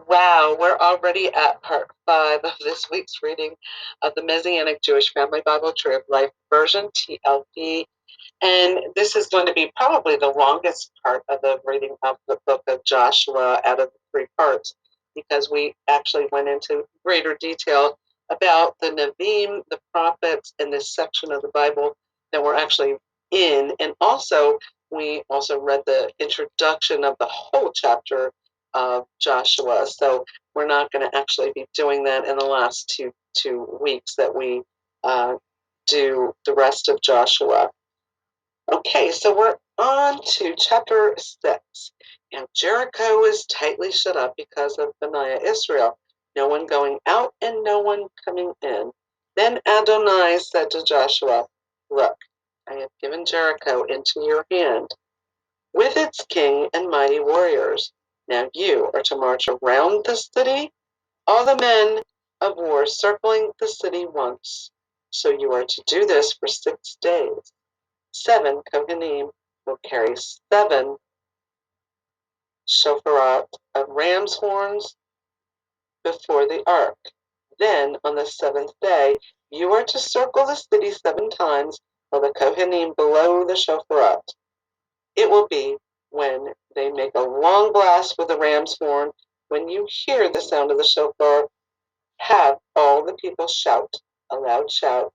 Wow, we're already at part 5 of this week's reading of the Messianic Jewish Family Bible Tree of Life version, TLV. And this is going to be probably the longest part of the reading of the book of Joshua out of the 3 parts, because we actually went into greater detail about the Nevi'im, the prophets, in this section of the Bible that we're actually in. And also, we also read the introduction of the whole chapter of Joshua. So we're not going to actually be doing that in the last two weeks that we do the rest of Joshua. Okay, so we're on to chapter 6. Now Jericho is tightly shut up because of Benaiah Israel, no one going out and no one coming in. Then Adonai said to Joshua, "Look, I have given Jericho into your hand, with its king and mighty warriors. Now you are to march around the city, all the men of war circling the city once. So you are to do this for 6 days. 7 Kohanim will carry 7 shofarot of ram's horns before the ark. Then on the 7th day you are to circle the city 7 times while the Kohanim blow the shofarot. It will be when they make a long blast with the ram's horn, when you hear the sound of the shofar, have all the people shout a loud shout.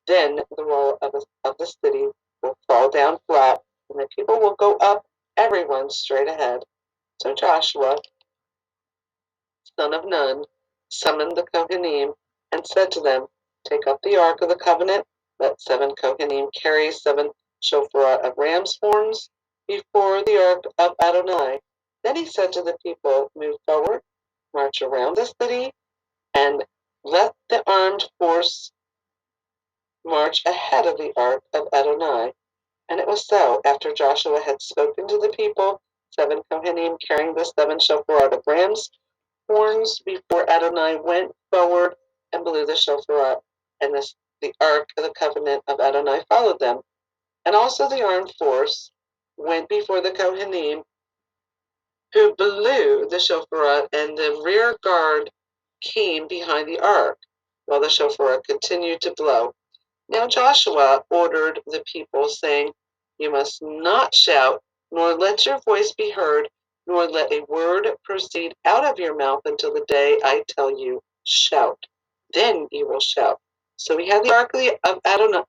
Then the wall of the city will fall down flat, and the people will go up, everyone straight ahead." So Joshua, son of Nun, summoned the Kohanim and said to them, "Take up the ark of the covenant. Let 7 Kohanim carry 7 shofarot of ram's horns before the ark of Adonai." Then he said to the people, "Move forward, march around the city, and let the armed force march ahead of the ark of Adonai." And it was so, after Joshua had spoken to the people, 7 Kohanim carrying the 7 shofarot of ram's horns before Adonai went forward and blew the shofarot, and the ark of the covenant of Adonai followed them. And also the armed force went before the Kohanim, who blew the shofarot, and the rear guard came behind the ark, while the shofarot continued to blow. Now Joshua ordered the people, saying, "You must not shout, nor let your voice be heard, nor let a word proceed out of your mouth until the day I tell you, shout. Then you will shout." So he had the ark of Adonai.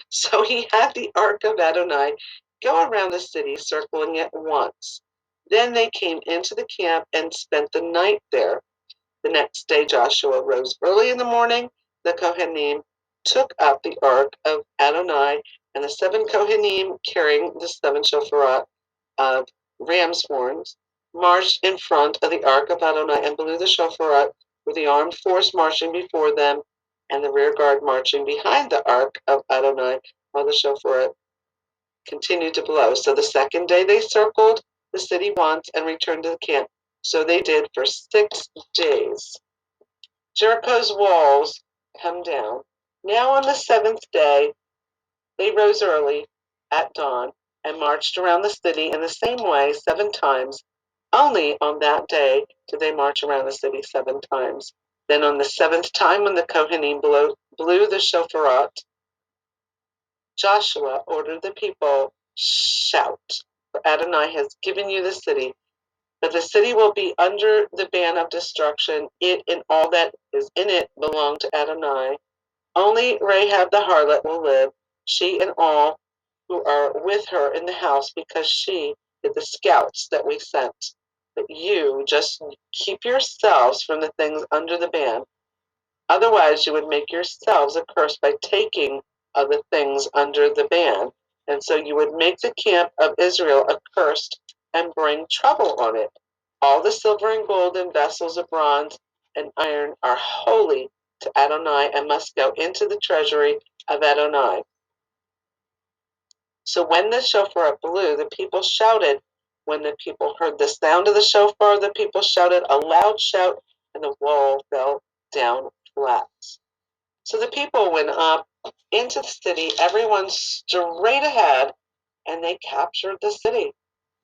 So he had the ark of Adonai go around the city, circling it once. Then they came into the camp and spent the night there. The next day Joshua rose early in the morning. The Kohanim took up the ark of Adonai, and the 7 Kohanim, carrying the 7 shofarot of ram's horns, marched in front of the ark of Adonai and blew the shofarot, with the armed force marching before them, and the rear guard marching behind the ark of Adonai, while the shofarot continued to blow. So the second day they circled the city once and returned to the camp. So they did for 6 days. Jericho's walls come down. Now on the 7th day they rose early at dawn and marched around the city in the same way 7 times. Only on that day did they march around the city 7 times. Then on the 7th time, when the Kohanim blew the shofarot, Joshua ordered the people, "Shout, for Adonai has given you the city. But the city will be under the ban of destruction. It and all that is in it belong to Adonai. Only Rahab the harlot will live, she and all who are with her in the house, because she did the scouts that we sent. But you just keep yourselves from the things under the ban. Otherwise you would make yourselves accursed by taking of the things under the ban, and so you would make the camp of Israel accursed and bring trouble on it. All the silver and gold and vessels of bronze and iron are holy to Adonai and must go into the treasury of Adonai." So when the shofar blew, the people shouted. When the people heard the sound of the shofar, the people shouted a loud shout, and the wall fell down flat. So the people went up into the city, everyone straight ahead, and they captured the city.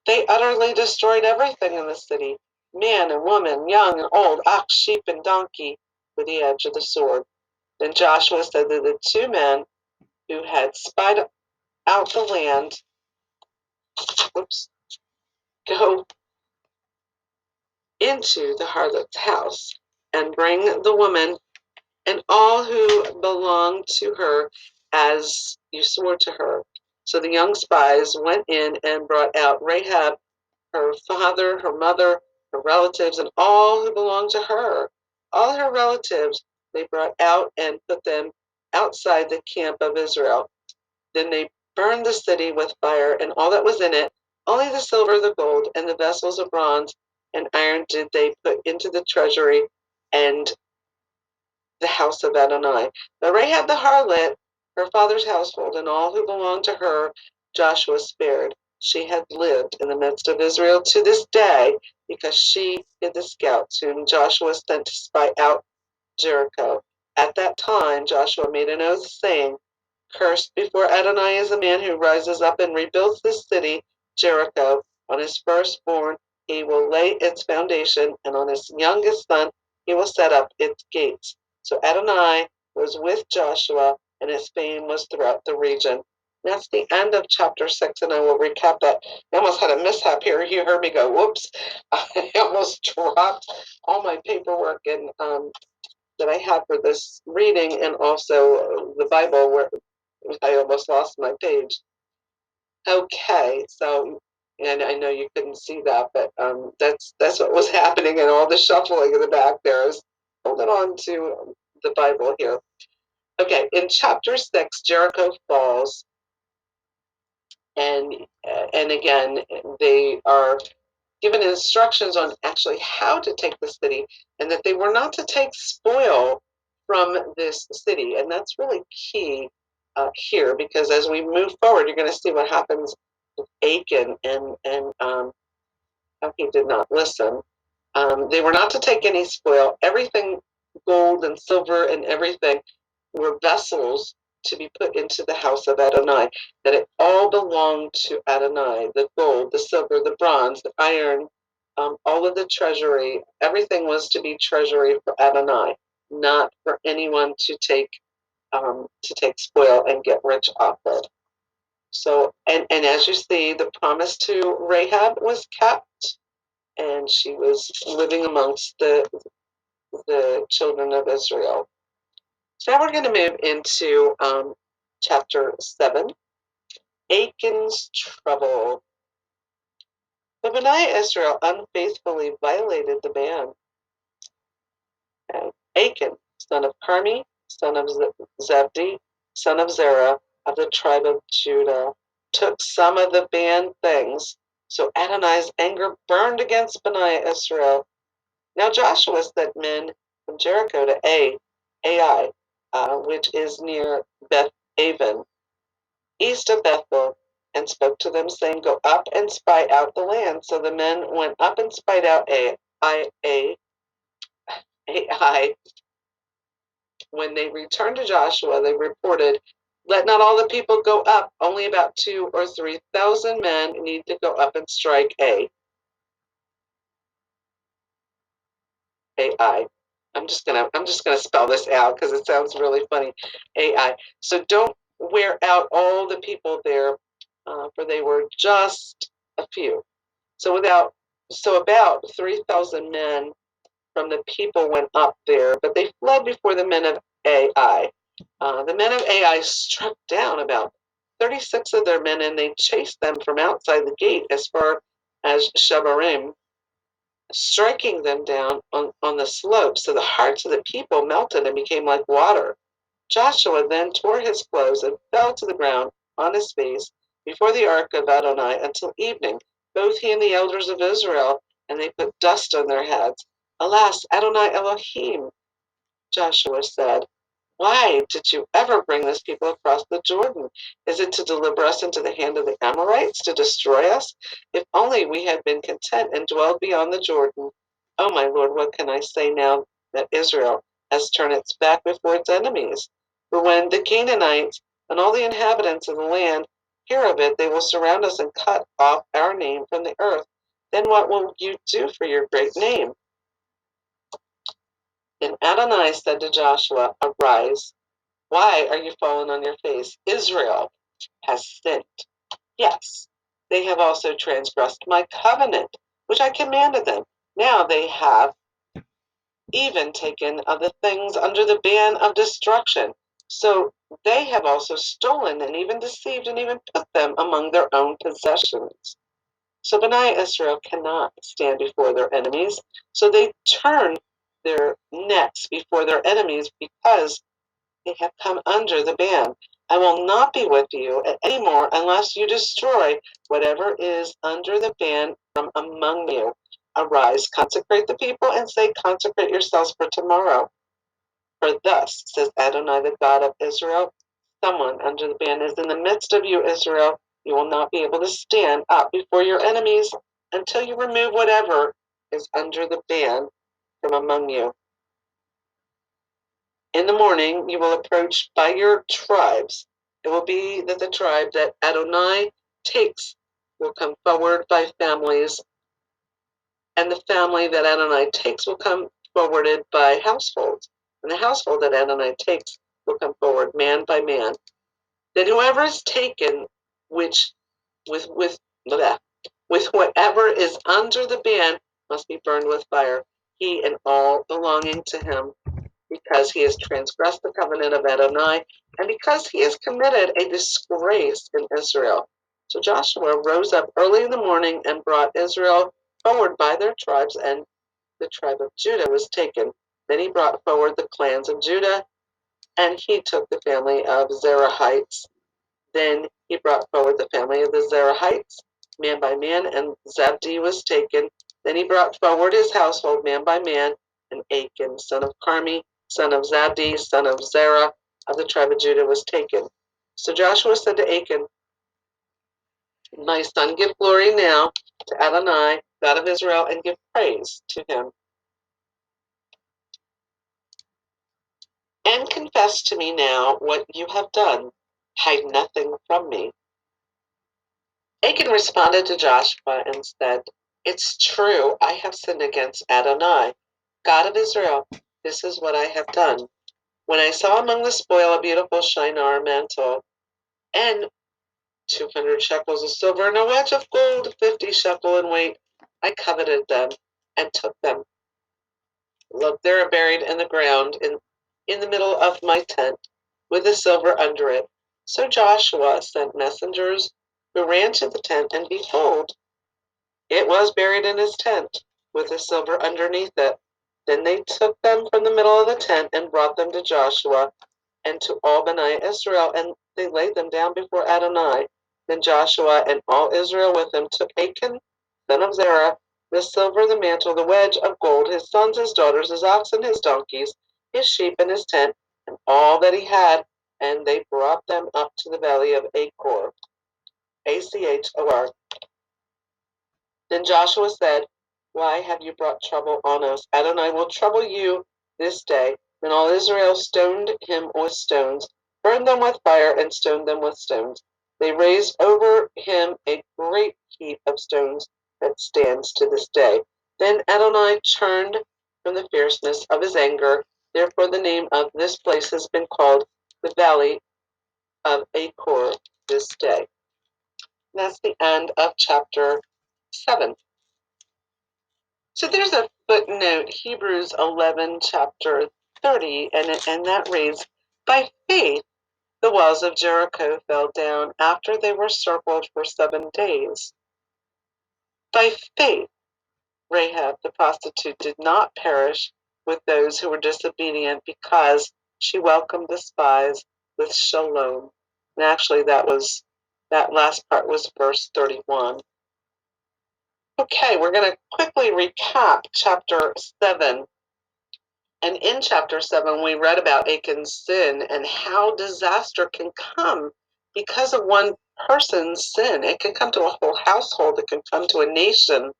They utterly destroyed everything in the city. man and woman, young and old, ox, sheep, and donkey, with the edge of the sword. Then Joshua said to the two men who had spied out the land, go into the harlot's house and bring the woman and all who belong to her as you swore to her. So the young spies went in and brought out Rahab, her father, her mother, her relatives, and all who belonged to her. All her relatives they brought out and put them outside the camp of Israel. Then they burned the city with fire and all that was in it. Only the silver, the gold, and the vessels of bronze and iron did they put into the treasury and the house of Adonai. But Rahab the harlot, her father's household, and all who belonged to her, Joshua spared. She had lived in the midst of Israel to this day because she hid the scouts whom Joshua sent to spy out Jericho. At that time, Joshua made an oath, saying, Cursed before Adonai is a man who rises up and rebuilds this city, Jericho. On his firstborn he will lay its foundation, and on his youngest son he will set up its gates. So Adonai was with Joshua, and his fame was throughout the region. That's the end of chapter 6, and I will recap that. I almost had a mishap here. You heard me go, whoops. I almost dropped all my paperwork and that I had for this reading, and also the Bible, where I almost lost my page. Okay, so, and I know you couldn't see that, but that's what was happening, and all the shuffling in the back there. I was holding on to the Bible here. Okay, in chapter 6, Jericho falls, and and again they are given instructions on actually how to take the city, and that they were not to take spoil from this city. And that's really key here, because as we move forward, you're going to see what happens with Achan and how he did not listen. They were not to take any spoil. Everything, gold and silver and everything, were vessels to be put into the house of Adonai, that it all belonged to Adonai, the gold, the silver, the bronze, the iron, all of the treasury, everything was to be treasury for Adonai, not for anyone to take spoil and get rich off it. So, and as you see, the promise to Rahab was kept, and she was living amongst the children of Israel. So now we're going to move into chapter 7, Achan's trouble. The Bnei Israel unfaithfully violated the ban. Okay. Achan, son of Carmi, son of Zebdi, son of Zerah, of the tribe of Judah, took some of the banned things. So Adonai's anger burned against Bnei Israel. Now Joshua sent men from Jericho to Ai, which is near Beth Aven, east of Bethel, and spoke to them, saying, Go up and spy out the land. So the men went up and spied out Ai. When they returned to Joshua, they reported, Let not all the people go up. Only about 2,000 or 3,000 men need to go up and strike Ai. I'm just gonna spell this out because it sounds really funny. Ai. So don't wear out all the people there, for they were just a few. So about 3,000 men from the people went up there, but they fled before the men of Ai. The men of Ai struck down about 36 of their men, and they chased them from outside the gate as far as Shebarim, striking them down on the slope. So the hearts of the people melted and became like water. Joshua then tore his clothes and fell to the ground on his face before the ark of Adonai until evening, both he and the elders of Israel, and they put dust on their heads. Alas, Adonai Elohim, Joshua said, Why did you ever bring this people across the Jordan? Is it to deliver us into the hand of the Amorites, to destroy us? If only we had been content and dwelled beyond the Jordan. Oh, my Lord, what can I say now that Israel has turned its back before its enemies? For when the Canaanites and all the inhabitants of the land hear of it, they will surround us and cut off our name from the earth. then what will you do for your great name? And Adonai said to Joshua, Arise. Why are you fallen on your face? Israel has sinned. Yes, they have also transgressed my covenant, which I commanded them. Now they have even taken of the things under the ban of destruction. So they have also stolen and even deceived and even put them among their own possessions. So Bani Israel cannot stand before their enemies. So they turn their necks before their enemies because they have come under the ban. I will not be with you any more unless you destroy whatever is under the ban from among you. Arise, consecrate the people, and say, Consecrate yourselves for tomorrow. For thus says Adonai, the God of Israel, someone under the ban is in the midst of you, Israel. You will not be able to stand up before your enemies until you remove whatever is under the ban from among you. In the morning you will approach by your tribes. It will be that the tribe that Adonai takes will come forward by families, and the family that Adonai takes will come forwarded by households, and the household that Adonai takes will come forward man by man. Then whoever is taken, which with bleh, with whatever is under the ban, must be burned with fire, he and all belonging to him, because he has transgressed the covenant of Adonai, and because he has committed a disgrace in Israel. So Joshua rose up early in the morning and brought Israel forward by their tribes, and the tribe of Judah was taken. Then he brought forward the clans of Judah, and he took the family of Zerahites. Then he brought forward the family of the Zerahites, man by man, and Zabdi was taken. Then he brought forward his household, man by man, and Achan, son of Carmi, son of Zabdi, son of Zerah, of the tribe of Judah, was taken. So Joshua said to Achan, My son, give glory now to Adonai, God of Israel, and give praise to him. And confess to me now what you have done. Hide nothing from me. Achan responded to Joshua and said, It's true, I have sinned against Adonai, God of Israel. This is what I have done. When I saw among the spoil a beautiful Shinar mantle, and 200 shekels of silver, and a wedge of gold, 50 shekel in weight, I coveted them and took them. Look, they are buried in the ground in the middle of my tent, with the silver under it. So Joshua sent messengers who ran to the tent, and behold, it was buried in his tent, with the silver underneath it. Then they took them from the middle of the tent and brought them to Joshua and to all Bani Israel, and they laid them down before Adonai. Then Joshua and all Israel with him took Achan, son of Zerah, the silver, the mantle, the wedge of gold, his sons, his daughters, his oxen, his donkeys, his sheep, and his tent, and all that he had, and they brought them up to the valley of Achor, Achor. Then Joshua said, Why have you brought trouble on us? Adonai will trouble you this day. Then all Israel stoned him with stones, burned them with fire, and stoned them with stones. They raised over him a great heap of stones that stands to this day. Then Adonai turned from the fierceness of his anger. Therefore the name of this place has been called the Valley of Achor this day. And that's the end of chapter 7. So there's a footnote, Hebrews 11, chapter 30, and that reads, By faith the walls of Jericho fell down after they were circled for 7 days. By faith Rahab the prostitute did not perish with those who were disobedient, because she welcomed the spies with shalom. And actually that last part was verse 31. Okay, we're going to quickly recap chapter 7. And in chapter 7, we read about Achan's sin and how disaster can come because of one person's sin. It can come to a whole household, it can come to a nation.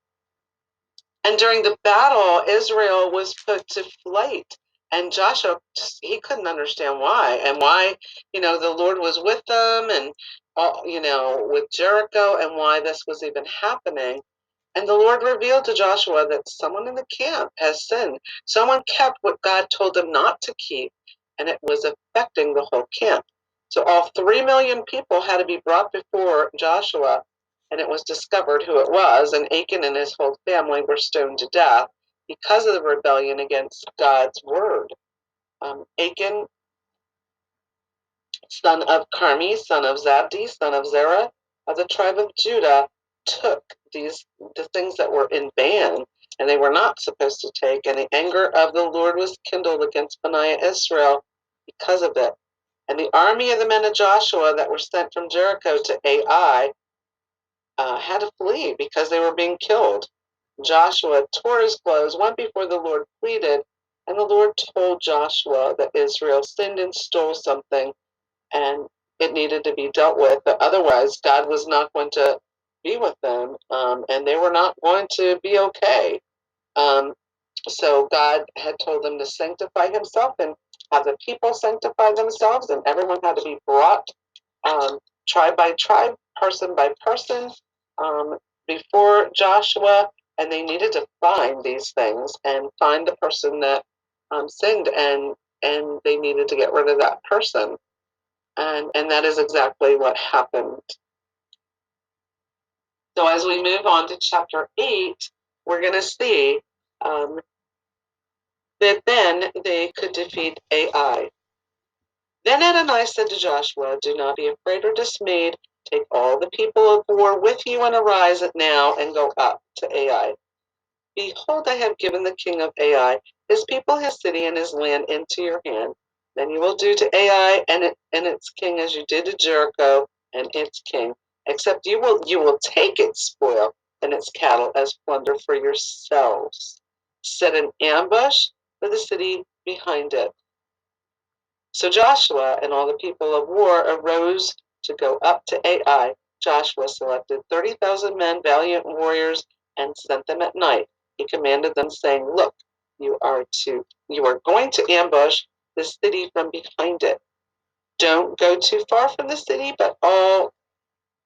And during the battle, Israel was put to flight. And Joshua, he couldn't understand why. And why, the Lord was with them and, with Jericho, and why this was even happening. And the Lord revealed to Joshua that someone in the camp has sinned. Someone kept what God told them not to keep, and it was affecting the whole camp. So all 3 million people had to be brought before Joshua, and it was discovered who it was, and Achan and his whole family were stoned to death because of the rebellion against God's word. Achan, son of Carmi, son of Zabdi, son of Zerah, of the tribe of Judah, took the things that were in ban, and they were not supposed to take, and the anger of the Lord was kindled against Benaiah Israel because of it. And the army of the men of Joshua that were sent from Jericho to Ai had to flee because they were being killed. Joshua tore his clothes, went before the Lord, pleaded, and the Lord told Joshua that Israel sinned and stole something, and it needed to be dealt with. But otherwise, God was not going to be with them, and they were not going to be okay. Um, so God had told them to sanctify Himself and have the people sanctify themselves, and everyone had to be brought tribe by tribe, person by person, um, before Joshua, and they needed to find these things and find the person that sinned, and they needed to get rid of that person. And that is exactly what happened. So as we move on to chapter 8, we're going to see that then they could defeat Ai. Then Adonai said to Joshua, "Do not be afraid or dismayed. Take all the people of war with you and arise at now and go up to Ai. Behold, I have given the king of Ai, his people, his city, and his land into your hand. Then you will do to Ai and its king as you did to Jericho and its king, except you will take its spoil and its cattle as plunder for yourselves. Set an ambush for the city behind it." So Joshua and all the people of war arose to go up to Ai. Joshua selected 30,000 men, valiant warriors, and sent them at night. He commanded them, saying, "Look, you are going to ambush the city from behind it. Don't go too far from the city, but all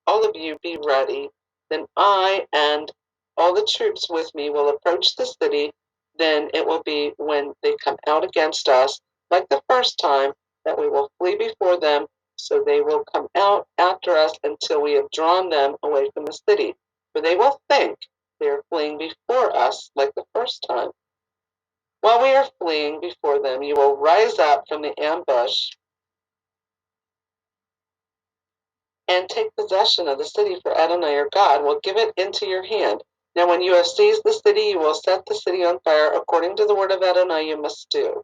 of you be ready. Then I and all the troops with me will approach the city. Then it will be when they come out against us, like the first time, that we will flee before them. So they will come out after us until we have drawn them away from the city. For they will think they are fleeing before us like the first time. While we are fleeing before them, you will rise up from the ambush and take possession of the city, for Adonai your God will give it into your hand. Now when you have seized the city, you will set the city on fire according to the word of Adonai you must do.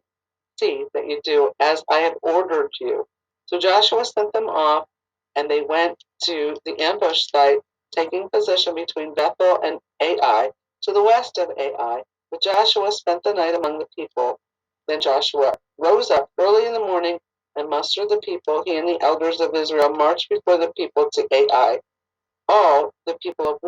See that you do as I have ordered you." So Joshua sent them off, and they went to the ambush site, taking position between Bethel and Ai, to the west of Ai. But Joshua spent the night among the people. Then Joshua rose up early in the morning and mustered the people. He and the elders of Israel marched before the people to Ai. All the people of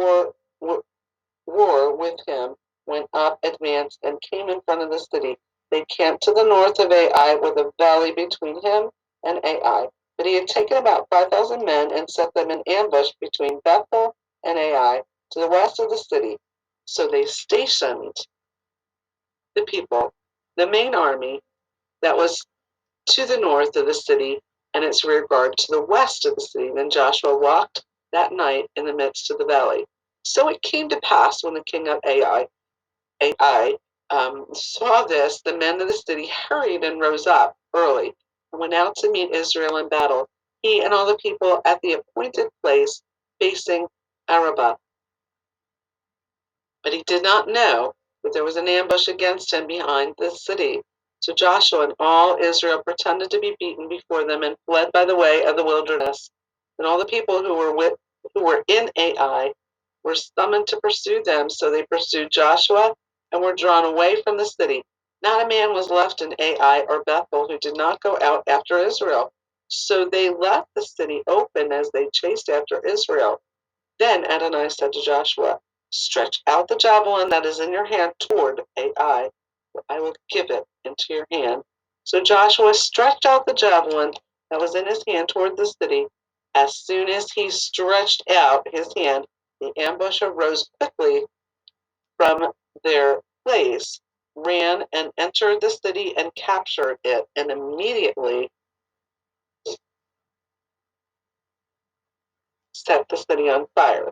war with him went up, advanced, and came in front of the city. They camped to the north of Ai, with a valley between him and Ai. But he had taken about 5,000 men and set them in ambush between Bethel and Ai, to the west of the city. So they stationed the people, the main army that was to the north of the city, and its rear guard to the west of the city. Then Joshua walked that night in the midst of the valley. So it came to pass, when the king of Ai saw this, the men of the city hurried and rose up early and went out to meet Israel in battle, he and all the people at the appointed place facing Arabah. But he did not know that there was an ambush against him behind the city. So Joshua and all Israel pretended to be beaten before them and fled by the way of the wilderness. And all the people who were in Ai were summoned to pursue them. So they pursued Joshua and were drawn away from the city. Not a man was left in Ai or Bethel who did not go out after Israel. So they left the city open as they chased after Israel. Then Adonai said to Joshua, "Stretch out the javelin that is in your hand toward Ai, for I will give it into your hand." So Joshua stretched out the javelin that was in his hand toward the city. As soon as he stretched out his hand, the ambush arose quickly from their place, ran and entered the city and captured it, and immediately set the city on fire.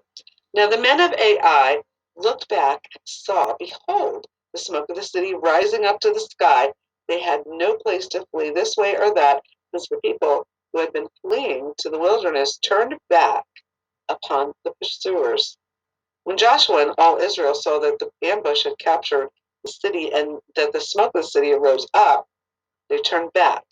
Now the men of Ai looked back and saw, behold, the smoke of the city rising up to the sky. They had no place to flee this way or that, because the people who had been fleeing to the wilderness turned back upon the pursuers. When Joshua and all Israel saw that the ambush had captured the city and that the smoke of the city arose up, they turned back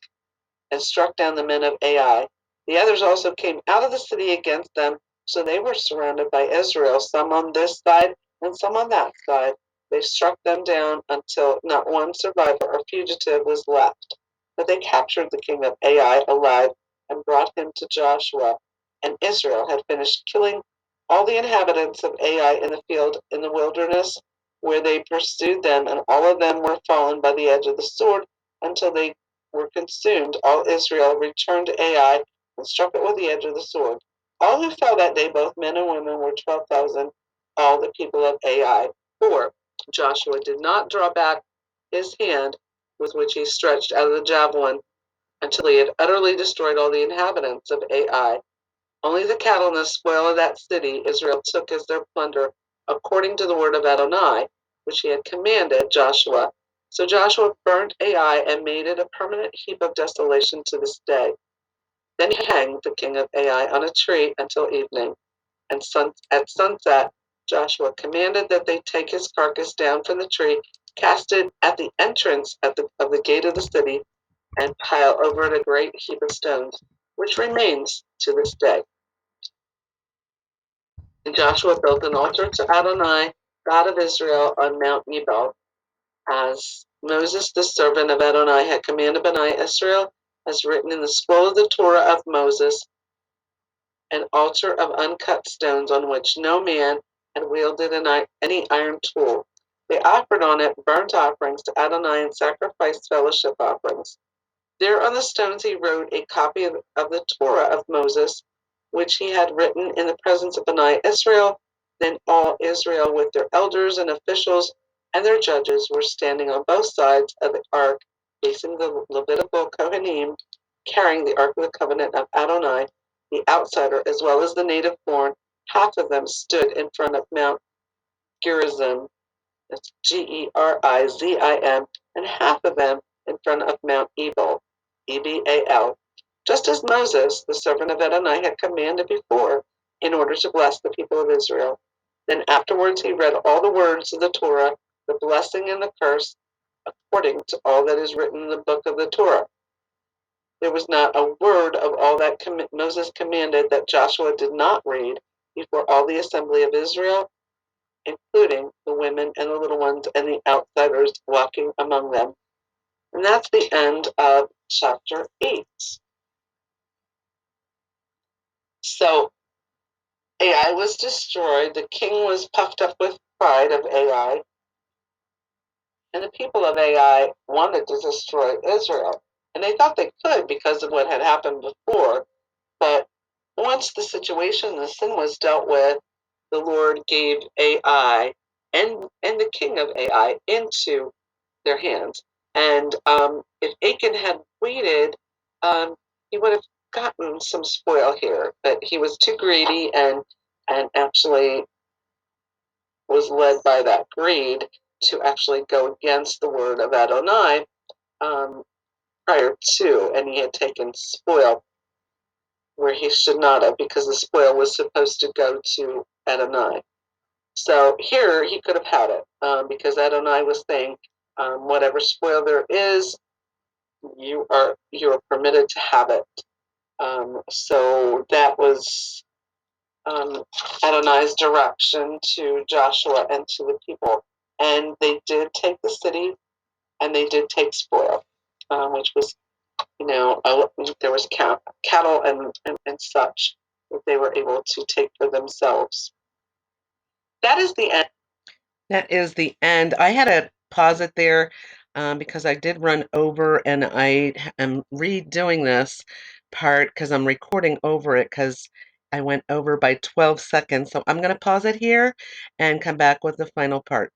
and struck down the men of Ai. The others also came out of the city against them, so they were surrounded by Israel, some on this side and some on that side. They struck them down until not one survivor or fugitive was left. But they captured the king of Ai alive and brought him to Joshua. And Israel had finished killing all the inhabitants of Ai in the field in the wilderness, where they pursued them, and all of them were fallen by the edge of the sword until they were consumed. All Israel returned to Ai and struck it with the edge of the sword. All who fell that day, both men and women, were 12,000, all the people of Ai. For Joshua did not draw back his hand with which he stretched out of the javelin until he had utterly destroyed all the inhabitants of Ai. Only the cattle and the spoil of that city Israel took as their plunder, according to the word of Adonai, which he had commanded Joshua. So Joshua burnt Ai and made it a permanent heap of desolation to this day. Then he hanged the king of Ai on a tree until evening. And at sunset, Joshua commanded that they take his carcass down from the tree, cast it at the entrance of the gate of the city, and pile over it a great heap of stones, which remains to this day. And Joshua built an altar to Adonai, God of Israel, on Mount Ebal, as Moses, the servant of Adonai, had commanded Bnei Israel, as written in the scroll of the Torah of Moses, an altar of uncut stones on which no man had wielded any iron tool. They offered on it burnt offerings to Adonai and sacrificed fellowship offerings. There on the stones he wrote a copy of the Torah of Moses, which he had written in the presence of Bnei Israel. Then all Israel, with their elders and officials and their judges, were standing on both sides of the ark, facing the Levitical Kohanim, carrying the ark of the covenant of Adonai. The outsider, as well as the native born, half of them stood in front of Mount Gerizim, that's Gerizim, and half of them in front of Mount Ebal, Ebal, just as Moses, the servant of Adonai, had commanded before, in order to bless the people of Israel. Then afterwards he read all the words of the Torah, the blessing and the curse, according to all that is written in the book of the Torah. There was not a word of all that Moses commanded that Joshua did not read before all the assembly of Israel, including the women and the little ones and the outsiders walking among them. And that's the end of chapter 8. So Ai was destroyed. The king was puffed up with pride of Ai, and the people of Ai wanted to destroy Israel. And they thought they could because of what had happened before. But once the situation, the sin was dealt with, the Lord gave Ai and the king of Ai into their hands. And if Achan had waited, he would have gotten some spoil here. But he was too greedy and actually was led by that greed to actually go against the word of Adonai prior to, and he had taken spoil where he should not have, because the spoil was supposed to go to Adonai. So here he could have had it, because Adonai was saying, whatever spoil there is, you are permitted to have it. So that was Adonai's direction to Joshua and to the people, and they did take the city, and they did take spoil, which was, there was cattle and such that they were able to take for themselves. That is the end. That is the end. I had to pause it there because I did run over, and I am redoing this part because I'm recording over it because I went over by 12 seconds. So I'm going to pause it here and come back with the final part.